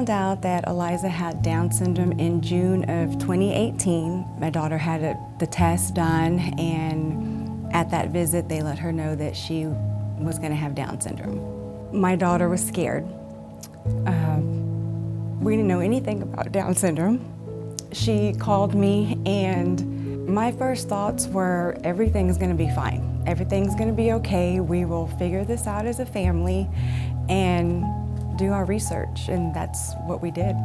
found out that Eliza had Down syndrome in June of 2018. My daughter had the test done, and at that visit they let her know that she was going to have Down syndrome. My daughter was scared. We didn't know anything about Down syndrome. She called me, and my first thoughts were, everything's going to be fine. Everything's going to be okay. We will figure this out as a family and do our research, and that's what we did.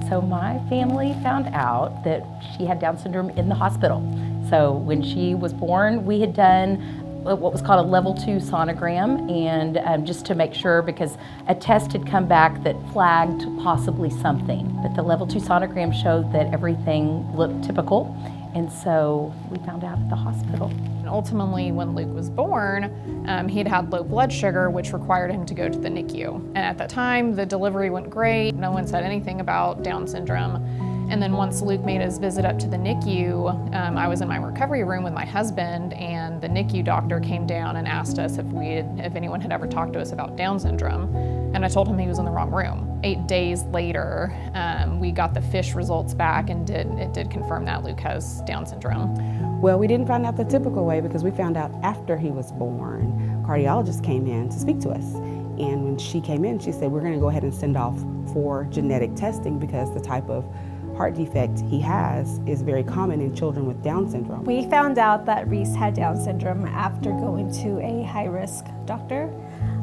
So my family found out that she had Down syndrome in the hospital. So when she was born, we had done what was called a level 2 sonogram, and just to make sure, because a test had come back that flagged possibly something. But the level 2 sonogram showed that everything looked typical, and so we found out at the hospital. Ultimately, when Luke was born, he'd had low blood sugar, which required him to go to the NICU. And at that time, the delivery went great. No one said anything about Down syndrome. And then once Luke made his visit up to the NICU, I was in my recovery room with my husband, and the NICU doctor came down and asked us if anyone had ever talked to us about Down syndrome. And I told him he was in the wrong room. 8 days later, we got the FISH results back, and it did confirm that Luke has Down syndrome. Well, we didn't find out the typical way, because we found out after he was born. Cardiologist came in to speak to us. And when she came in, she said, we're going to go ahead and send off for genetic testing, because the type of heart defect he has is very common in children with Down syndrome. We found out that Reese had Down syndrome after going to a high-risk doctor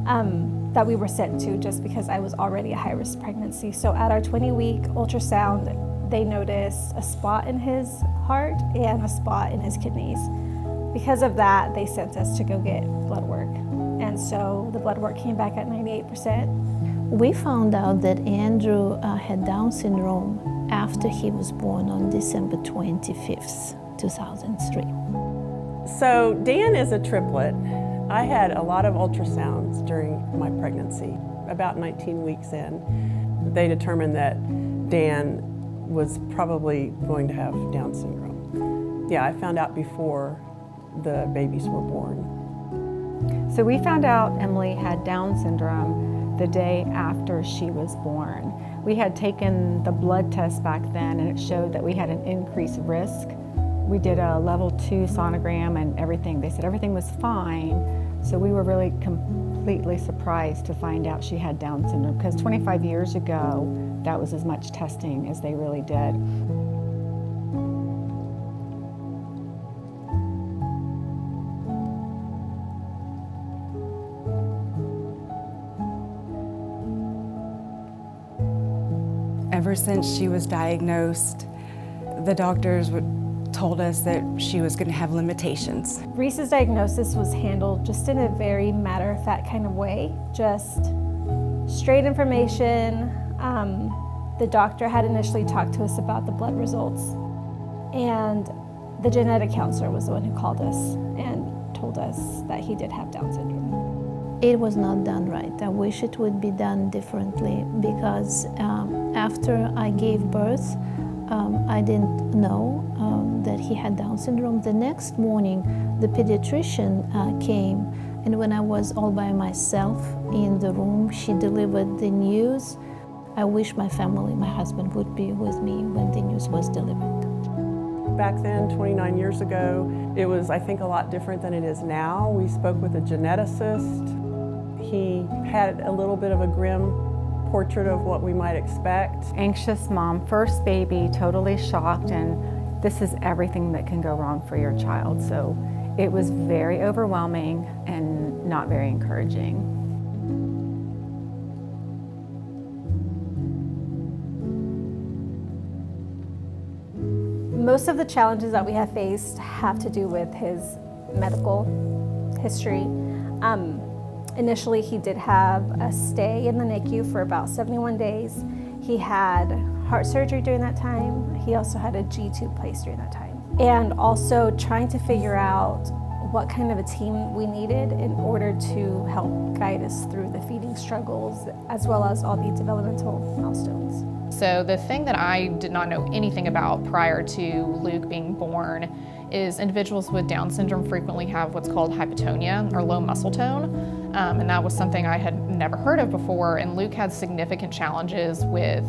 that we were sent to, just because I was already a high-risk pregnancy. So at our 20-week ultrasound, they noticed a spot in his heart and a spot in his kidneys. Because of that, they sent us to go get blood work. And so the blood work came back at 98%. We found out that Andrew had Down syndrome after he was born on December 25th, 2003. So Dan is a triplet. I had a lot of ultrasounds during my pregnancy. About 19 weeks in, they determined that Dan was probably going to have Down syndrome. Yeah, I found out before the babies were born. So we found out Emily had Down syndrome the day after she was born. We had taken the blood test back then, and it showed that we had an increased risk. We did a level 2 sonogram and everything. They said everything was fine. So we were really completely surprised to find out she had Down syndrome, because 25 years ago, that was as much testing as they really did. Ever since she was diagnosed, the doctors told us that she was going to have limitations. Reese's diagnosis was handled just in a very matter-of-fact kind of way, just straight information. The doctor had initially talked to us about the blood results, and the genetic counselor was the one who called us and told us that he did have Down syndrome. It was not done right. I wish it would be done differently, because after I gave birth, I didn't know that he had Down syndrome. The next morning, the pediatrician came, and when I was all by myself in the room, she delivered the news. I wish my family, my husband, would be with me when the news was delivered. Back then, 29 years ago, it was, I think, a lot different than it is now. We spoke with a geneticist. He had a little bit of a grim portrait of what we might expect. Anxious mom, first baby, totally shocked, and this is everything that can go wrong for your child. So it was very overwhelming and not very encouraging. Most of the challenges that we have faced have to do with his medical history. Initially, he did have a stay in the NICU for about 71 days. He had heart surgery during that time. He also had a G-tube placed during that time. And also trying to figure out what kind of a team we needed in order to help guide us through the feeding struggles, as well as all the developmental milestones. So the thing that I did not know anything about prior to Luke being born is individuals with Down syndrome frequently have what's called hypotonia, or low muscle tone. And that was something I had never heard of before. And Luke had significant challenges with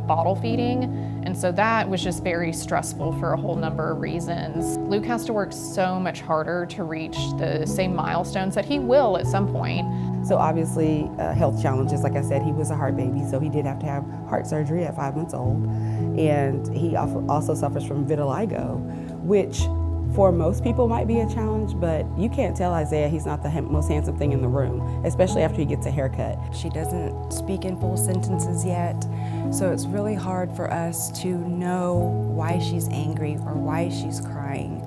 bottle feeding. And so that was just very stressful for a whole number of reasons. Luke has to work so much harder to reach the same milestones that he will at some point. So obviously health challenges, like I said, he was a heart baby, so he did have to have heart surgery at 5 months old. And he also suffers from vitiligo, which for most people might be a challenge, but you can't tell Isaiah he's not the most handsome thing in the room, especially after he gets a haircut. She doesn't speak in full sentences yet, so it's really hard for us to know why she's angry or why she's crying.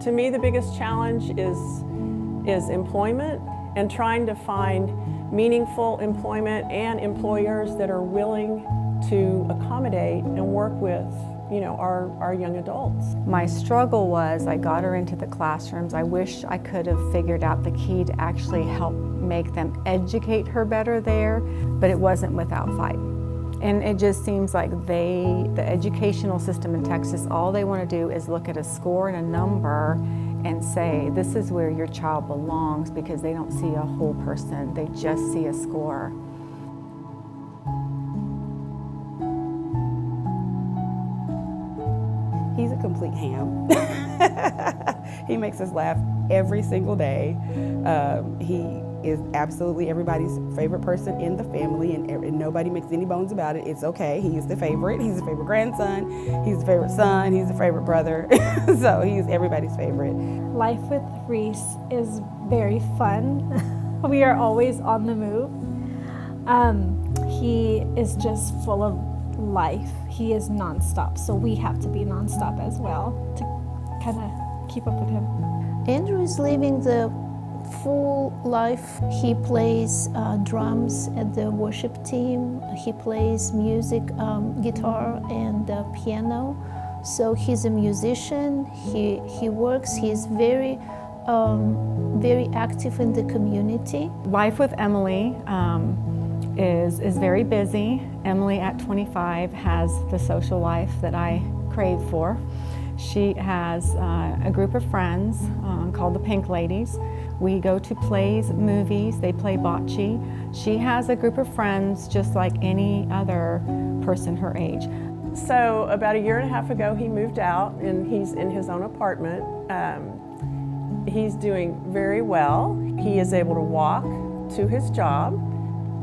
To me, the biggest challenge is employment and trying to find meaningful employment and employers that are willing to accommodate and work with our young adults. My struggle was I got her into the classrooms. I wish I could have figured out the key to actually help make them educate her better there, but it wasn't without fight. And it just seems like the educational system in Texas, all they want to do is look at a score and a number and say, this is where your child belongs, because they don't see a whole person, they just see a score. He's a complete ham. He makes us laugh every single day. He is absolutely everybody's favorite person in the family, and nobody makes any bones about it. It's okay. He is the favorite. He's the favorite grandson. He's the favorite son. He's the favorite brother. So he's everybody's favorite. Life with Reese is very fun. We are always on the move. He is just full of life. He is nonstop, so we have to be nonstop as well to kind of keep up with him. Andrew is living the full life. He plays drums at the worship team. He plays music, guitar and piano. So he's a musician. He works. He's very active in the community. Life with Emily is very busy. Emily at 25 has the social life that I crave for. She has a group of friends called the Pink Ladies. We go to plays, movies, they play bocce. She has a group of friends just like any other person her age. So about 1.5 years ago, he moved out and he's in his own apartment. He's doing very well. He is able to walk to his job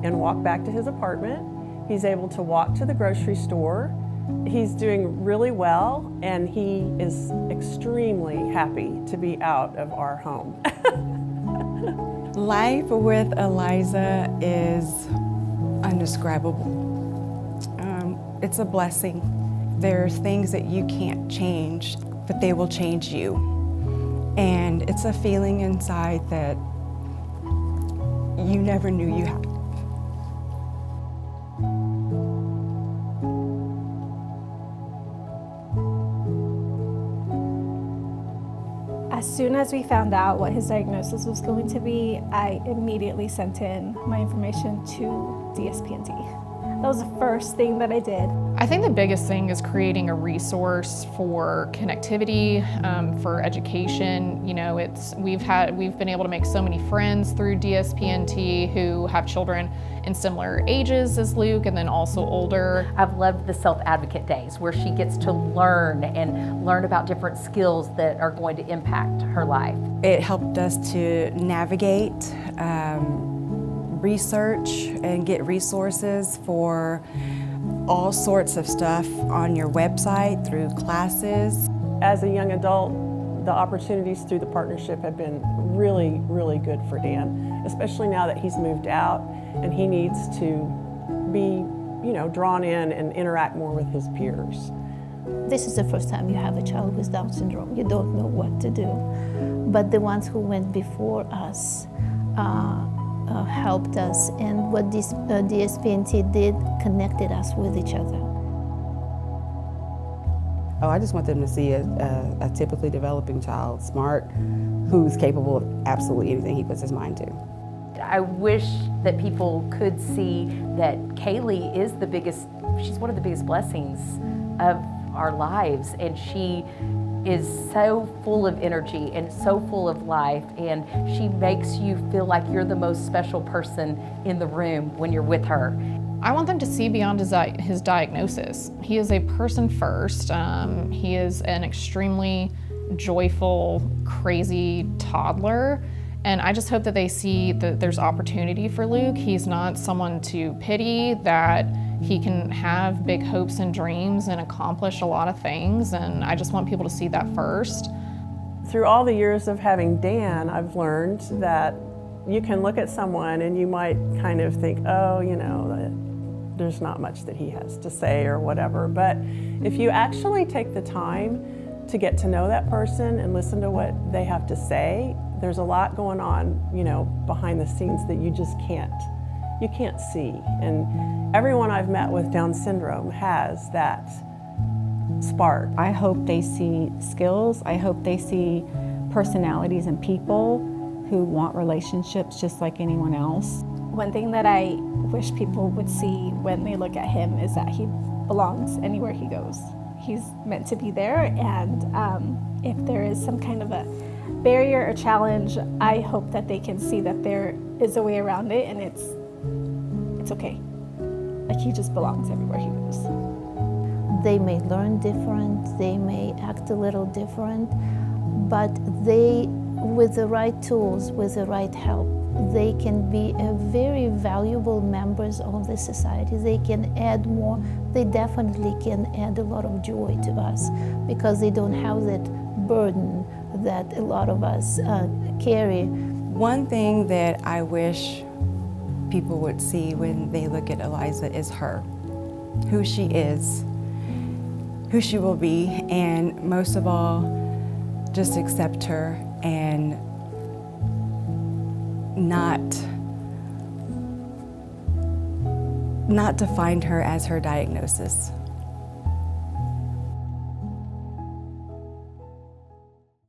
and walk back to his apartment. He's able to walk to the grocery store. He's doing really well, and he is extremely happy to be out of our home. Life with Eliza is indescribable. It's a blessing. There's things that you can't change, but they will change you. And it's a feeling inside that you never knew you had. As soon as we found out what his diagnosis was going to be, I immediately sent in my information to DSPNT. That was the first thing that I did. I think the biggest thing is creating a resource for connectivity, for education. You know, we've been able to make so many friends through DSPNT who have children in similar ages as Luke, and then also older. I've loved the self-advocate days where she gets to learn about different skills that are going to impact her life. It helped us to navigate, research, and get resources for all sorts of stuff on your website, through classes. As a young adult, the opportunities through the partnership have been really, really good for Dan, especially now that he's moved out and he needs to be, drawn in and interact more with his peers. This is the first time you have a child with Down syndrome. You don't know what to do. But the ones who went before us helped us, and what this DSPNT did connected us with each other. Oh, I just want them to see a typically developing child, smart, who's capable of absolutely anything he puts his mind to. I wish that people could see that Kaylee is the biggest she's one of the biggest blessings of our lives, and she is so full of energy and so full of life, and she makes you feel like you're the most special person in the room when you're with her. I want them to see beyond his diagnosis. He is a person first. He is an extremely joyful, crazy toddler. And I just hope that they see that there's opportunity for Luke. He's not someone to pity, that he can have big hopes and dreams and accomplish a lot of things. And I just want people to see that first. Through all the years of having Dan, I've learned that you can look at someone and you might kind of think, oh, you know, there's not much that he has to say or whatever. But if you actually take the time to get to know that person and listen to what they have to say, there's a lot going on, you know, behind the scenes that you just can't see. And everyone I've met with Down syndrome has that spark. I hope they see skills. I hope they see personalities and people who want relationships just like anyone else. One thing that I wish people would see when they look at him is that he belongs anywhere he goes. He's meant to be there, and if there is some kind of a barrier or challenge, I hope that they can see that there is a way around it, and it's okay. Like, he just belongs everywhere he goes. They may learn different, they may act a little different, but they, with the right tools, with the right help, they can be a very valuable members of the society. They can add more. They definitely can add a lot of joy to us because they don't have that burden that a lot of us carry. One thing that I wish people would see when they look at Eliza is her, who she is, who she will be, and most of all, just accept her and not define her as her diagnosis.